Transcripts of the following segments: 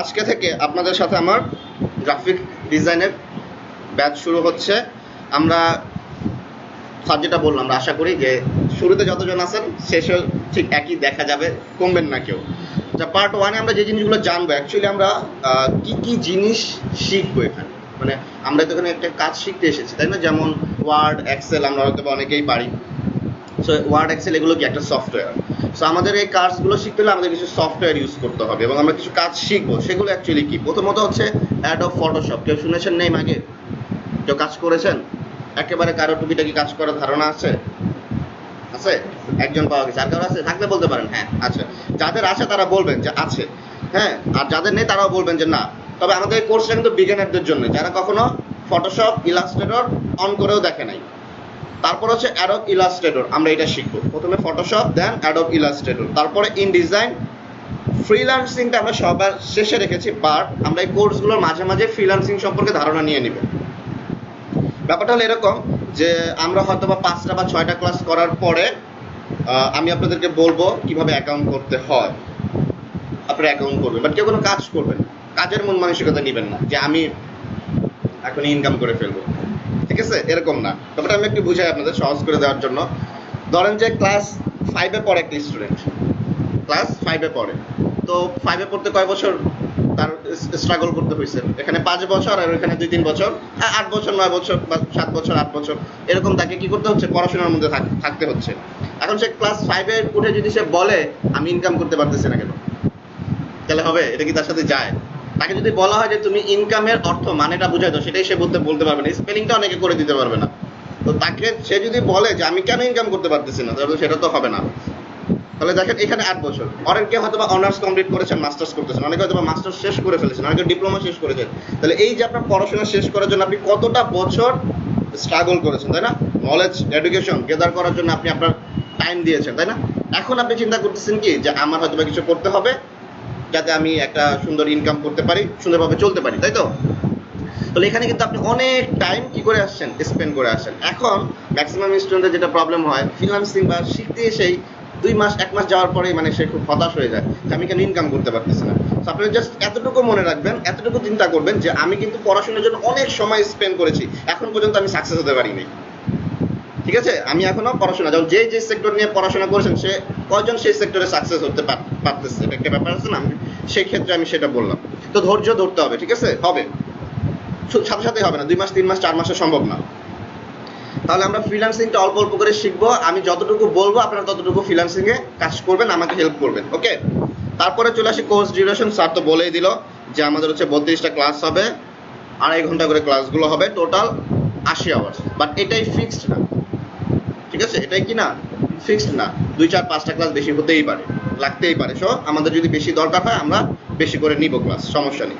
আজকে থেকে আপনাদের সাথে আমার গ্রাফিক ডিজাইনের ব্যাচ শুরু হচ্ছে। আমরা যেটা বললাম, আমরা আশা করি যে শুরুতে যতজন আছেন শেষেও ঠিক একই দেখা যাবে, কমবেন না কেউ। আচ্ছা, পার্ট 1-এ আমরা যে জিনিসগুলো জানবো, অ্যাকচুয়ালি আমরা কি কি জিনিস শিখবো এখানে। মানে আমরা তো এখানে একটা কাজ শিখতে এসেছি, তাই না? যেমন ওয়ার্ড, এক্সেল আমরা হয়তো অনেকেই পারি। সো ওয়ার্ড, এক্সেল এগুলো কি একটা সফটওয়্যার। সো আমাদের এই কাজগুলো শিখতে হলে আমাদের কিছু সফটওয়্যার ইউজ করতে হবে এবং আমরা কিছু কাজ শিখবো। সেগুলো অ্যাকচুয়ালি কি? প্রথমত হচ্ছে অ্যাডোব ফটোশপ। কেউ শুনেছেন নেই আগে? কেউ কাজ করেছেন? একেবারে কারো টুকিটাকি কাজ করার ধারণা আছে? আছে? একজন পাওয়া গেছে। আর কারো আছে? থাকলে বলতে পারেন হ্যাঁ আছে। যাদের আছে তারা বলবেন যে আছে, হ্যাঁ। আর যাদের নেই তারাও বলবেন যে না। তবে আমাদের এই কোর্সটা কিন্তু বিগিনারদের জন্য, যারা কখনো ফটোশপ, ইলাস্ট্রেটর অন করেও দেখে নাই। তারপর হচ্ছে অ্যাডোব ইলাস্ট্রেটর, আমরা এটা শিখবো। প্রথমে ফটোশপ, দেন অ্যাডোব ইলাস্ট্রেটর, তারপরে ইনডিজাইন। ফ্রিল্যান্সিংটা আমরা সবার শেষে রেখেছি, বাট আমরা এই কোর্সগুলোর মাঝে মাঝে ফ্রিল্যান্সিং সম্পর্কে ধারণা নিয়ে নিব। ব্যাপারটা হলো এরকম যে আমরা হয়তো বা 5টা বা 6টা ক্লাস করার পরে আমি আপনাদেরকে বলবো কিভাবে অ্যাকাউন্ট করতে হয়। আপনারা অ্যাকাউন্ট করবেন, বাট কেউ কোনো কাজ করবেন, কাজের মন মানসিকতা নেবেন না যে আমি এখন ইনকাম করে ফেলবো, ঠিক আছে? এরকম না। ব্যাপারটা আমি একটু বুঝাই আপনাদের সহজ করে দেওয়ার জন্য। ধরেন যে ক্লাস 5-এ পড়ে একটা স্টুডেন্ট, ক্লাস 5-এ পড়ে, তো 5-এ পড়তে কয় বছর তার স্ট্রাগল করতে হয়েছে? এখানে 5 বছর আর ওইখানে 2-3 বছর, 8 বছর, 9 বছর বা 7 বছর, 8 বছর, এরকম তাকে কি করতে হচ্ছে? পড়াশোনার মধ্যে থাকতে হচ্ছে। এখন সে ক্লাস 5-এ উঠে যদি সে বলে আমি ইনকাম করতে পারতেছি না কেন, তাহলে হবে? এটা কি তার সাথে যায়? তাকে যদি বলা হয় যে তুমি ইনকামের অর্থ মানেটা বুঝাই দাও, সেটাই সে বলতে পারবে না, স্পেলিংটা অনেকে করে দিতে পারবে না। তো তাকে সে যদি বলে যে আমি কেন ইনকাম করতে পারতেছি না, তাহলে সেটা তো হবে না। তাহলে দেখেন এখানে 8 বছর, অনেকে হয়তো বা অনার্স কমপ্লিট করেছেন, মাস্টার্স করতেছেন, অনেকে হয়তো বা মাস্টার্স শেষ করে ফেলেছেন, অনেকে ডিপ্লোমা শেষ করেছেন। তাহলে এই যে আপনার পড়াশোনা শেষ করার জন্য আপনি কতটা বছর স্ট্রাগল করেছেন, তাই না? নলেজ, এডুকেশন গেদার করার জন্য আপনি আপনার টাইম দিয়েছেন, তাই না? এখন আপনি চিন্তা করতেছেন কি যে আমার হয়তো বা কিছু করতে হবে যাতে আমি একটা সুন্দর ইনকাম করতে পারি, সুন্দরভাবে চলতে পারি, তাই তো? তাহলে এখানে কিন্তু আপনি অনেক টাইম কি করে আসছেন? স্পেন্ড করে আসছেন। এখন ম্যাক্সিমাম স্টুডেন্টের যেটা প্রবলেম হয়, ফ্রিল্যান্সিং বা শিখতে এসেই 2 মাস 1 মাস যাওয়ার পরেই মানে সে খুব হতাশ হয়ে যায় যে আমি কেন ইনকাম করতে পারতেছি না। তো আপনি জাস্ট এতটুকু মনে রাখবেন, এতটুকু চিন্তা করবেন যে আমি কিন্তু পড়াশোনার জন্য অনেক সময় স্পেন্ড করেছি, এখন পর্যন্ত আমি সাকসেস হতে পারিনি, ঠিক আছে? আমি এখনো পড়াশোনা, যেমন যে সেক্টর নিয়ে পড়াশোনা করেছেন সে কয়জন সেই সেক্টরে সাকসেস হতে পারতেছে, এটা একটা ব্যাপার আছে না? সেই ক্ষেত্রে আমি সেটা বললাম। তো ধৈর্য ধরতে হবে, ঠিক আছে? হবে, সাথে সাথে হবে না, 2 মাস 3 মাস 4 মাসে সম্ভব না। তাহলে আমরা ফ্রিল্যান্সিংটা অল্প অল্প করে শিখবো। আমি যতটুকু বলবো আপনারা ততটুকু ফ্রিল্যান্সিংয়ে কাজ করবেন, আমাকে হেল্প করবেন, ওকে? তারপরে চলে আসি কোর্স ডিউরেশন। স্যার তো বলেই দিল যে আমাদের হচ্ছে 32টা ক্লাস হবে, 2.5 ঘন্টা করে ক্লাসগুলো হবে, টোটাল 80 আওয়ার্স। বাট এটাই ফিক্সড না, ঠিক আছে? এটাই কি না? ফিক্সড না। 2, 4, 5টা ক্লাস বেশি হতেই পারে, লাগতেই পারে। সো আমাদের যদি বেশি দরকার হয় আমরা বেশি করে নিব ক্লাস, সমস্যা নেই।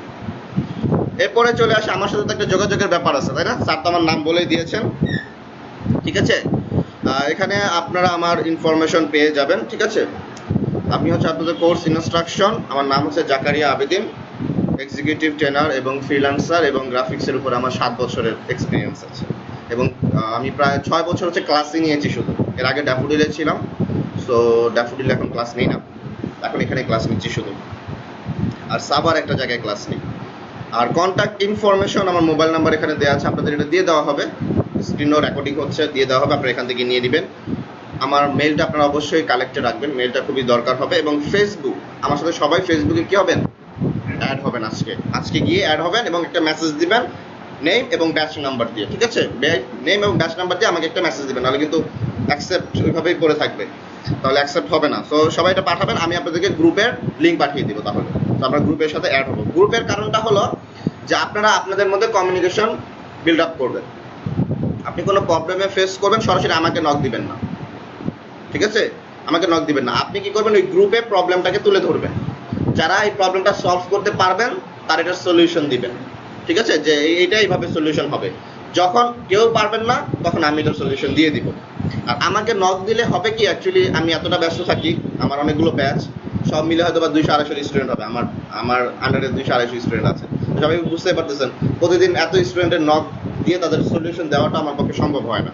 এরপরে চলে আসে আমার সাথে তো একটা যোগাযোগের ব্যাপার আছে, তাই না? স্যার তো আমার নাম বলেই দিয়েছেন, ঠিক আছে? এখানে আপনারা আমার ইনফরমেশন পেয়ে যাবেন, ঠিক আছে? আমি হচ্ছে আপনাদের কোর্স ইনস্ট্রাকশন, আমার নাম হচ্ছে জাকারিয়া আবেদিন, এক্সিকিউটিভ ট্রেনার এবং ফ্রিল্যান্সার, এবং গ্রাফিক্সের উপর আমার 7 বছরের এক্সপিরিয়েন্স আছে। এবং আমি প্রায় 6 বছর হচ্ছে ক্লাসই নিয়েছি শুধু। এর আগে ড্যাফোডিলে ছিলাম, সো ড্যাফোডিলে এখন ক্লাস নেই না, এখন এখানে ক্লাস নিচ্ছি শুধু। আর সাবার একটা জায়গায় ক্লাস নেই। আর কন্ট্যাক্ট ইনফরমেশন আমার মোবাইল নাম্বার এখানে দেওয়া আছে, আপনাদের এটা দিয়ে দেওয়া হবে, স্ক্রিনও রেকর্ডিং হচ্ছে, দিয়ে দেওয়া হবে, আপনারা এখান থেকে নিয়ে নেবেন। আমার মেলটা আপনারা অবশ্যই কালেক্টে রাখবেন, মেলটা খুবই দরকার হবে। এবং ফেসবুক, আমার সাথে সবাই ফেসবুকে কি হবেন? অ্যাড হবেন। আজকে গিয়ে অ্যাড হবেন এবং একটা মেসেজ দিবেন নেম এবং ব্যাচ নাম্বার দিয়ে, ঠিক আছে? নেম এবং ব্যাচ নাম্বার দিয়ে আমাকে একটা মেসেজ দিবেন, নাহলে কিন্তু অ্যাকসেপ্ট ওইভাবেই পড়ে থাকবে, তাহলে অ্যাকসেপ্ট হবে না। সো সবাই এটা পাঠাবেন, আমি আপনাদেরকে গ্রুপের লিঙ্ক পাঠিয়ে দিব। তাহলে তো আমরা গ্রুপের সাথে অ্যাড হবো। গ্রুপের কারণটা হলো যে আপনারা আপনাদের মধ্যে কমিউনিকেশন বিল্ড আপ করবেন। আপনি কোনো প্রবলেমে ফেস করবেন, সরাসরি আমাকে নক দিবেন না, ঠিক আছে? আমাকে নক দিবেন না, আপনি কি করবেন? ওই গ্রুপে প্রবলেমটাকে তুলে ধরবেন, যারা এই প্রবলেমটা সলভ করতে পারবেন তার এটার সলিউশন দিবেন, ঠিক আছে? যে এইটা এইভাবে সলিউশন হবে। যখন কেউ পারবেন না তখন আমি এটার সলিউশন দিয়ে দিব। আর আমাকে নক দিলে হবে কি, অ্যাকচুয়ালি আমি এতটা ব্যস্ত থাকি, আমার অনেকগুলো ব্যাচ, সব মিলে হয়তো বা 200-250 স্টুডেন্ট হবে, আমার আন্ডারে 200-250 স্টুডেন্ট আছে। সবাই বুঝতে পারতেছেন, প্রতিদিন এত স্টুডেন্টের নক দিয়ে তাদের সলিউশন দেওয়াটা আমার পক্ষে সম্ভব হয় না।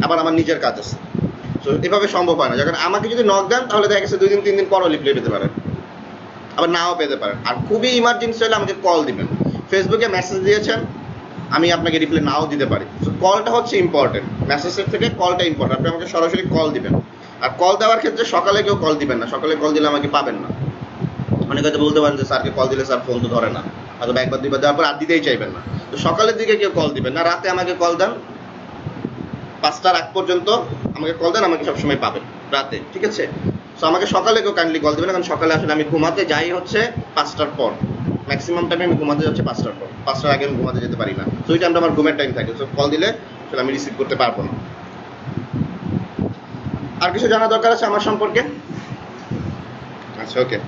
আবার আমার নিজের কাজ আছে, তো এভাবে সম্ভব হয় না। যখন আমাকে যদি নক দেন তাহলে দেখা গেছে 2 দিন 3 দিন পরও রিপ্লাই পেতে পারেন, আবার নাও পেতে পারেন। আর খুবই ইমার্জেন্সি হলে আমাকে কল দিবেন। ফেসবুকে মেসেজ দিয়েছেন, আমি আপনাকে রিপ্লাই নাও দিতে পারি। সো কলটা হচ্ছে ইম্পর্টেন্ট, মেসেজের থেকে কলটা ইম্পর্টেন্ট। আপনি আমাকে সরাসরি কল দিবেন। আর কল দেওয়ার ক্ষেত্রে সকালে কেউ কল দিবেন না, সকালে কল দিলে আমাকে পাবেন না। অনেকে হয়তো বলতে পারেন যে স্যারকে কল দিলে স্যার ফোন তো ধরে না, হয়তো একবার দুইবার দেওয়ার পর আর দিতেই চাইবেন না। তো সকালের দিকে কেউ কল দিবেন না, রাতে আমাকে কল দেন, 5টার আগ পর্যন্ত আমাকে কল দেন, আমাকে সবসময় পাবেন রাতে, ঠিক আছে? সো আমাকে সকালে কেউ কাইন্ডলি কল দেবেন, কারণ সকালে আসলে আমি ঘুমাতে যাই হচ্ছে 5টার পর। ম্যাক্সিমাম টাইমে আমি ঘুমাতে যাচ্ছি 5টার পর, 5টার আগে আমি ঘুমাতে যেতে পারি না। সো ওই টাইমটা আমার ঘুমের টাইম থাকে। সো কল দিলে আসলে আমি রিসিভ করতে পারবো না। আর কিছু জানা দরকার আছে আমার সম্পর্কে? আচ্ছা, ওকে।